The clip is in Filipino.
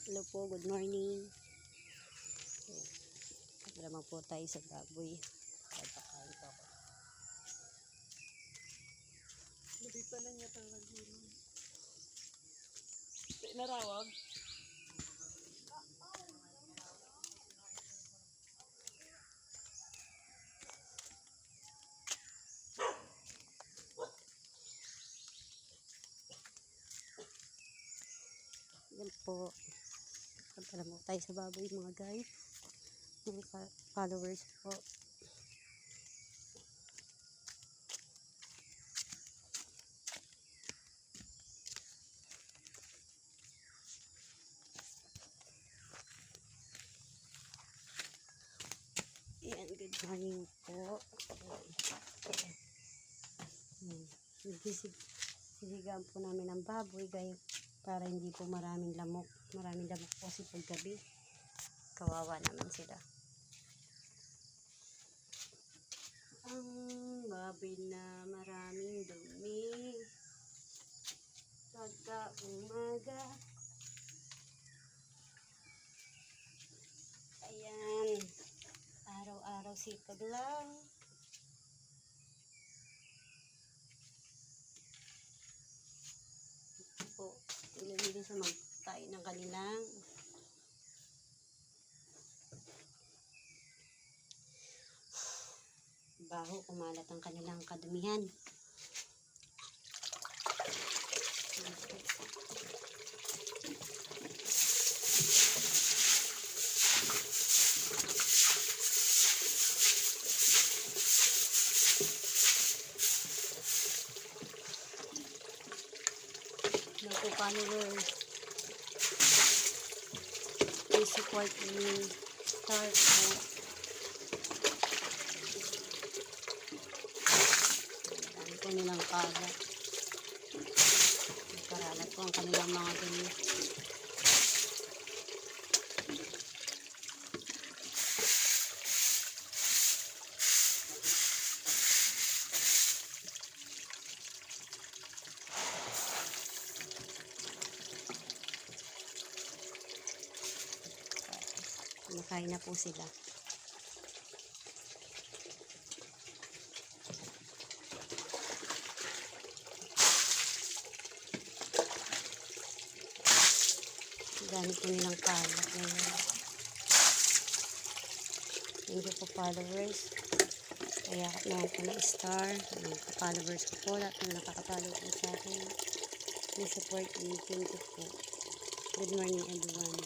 Hello po, good morning. Naman po tayo sa baboy. Pagpakain po ako. Labi pala niya talaga yun. Narawag? Yan po. Pagpala mo tayo sa baboy mga guys. Mga followers po. Yan, good morning po. Sisigaan po namin ang baboy guys para hindi po maraming lamok. Maraming lamok po kasi paggabi. Kawawa naman sila. Ang baboy na maraming dumi. Pagka umaga. Ayan. Araw-araw sipag lang. Ito po. Ilagay sa magkain ng kanilang baho, kumalat ang kanilang kadumihan. Mga followers, please support me. Start po. Dami po nilang kagat. Karalat po ang kanilang mga dumi. Kumakain na po sila. Dami po nilang kalat ngayon. Thank you po followers. Kaya naman po ng star. Followers ko po. Lahat na nakakapalo po sa akin. Please support me. Thank you po. Good morning everyone.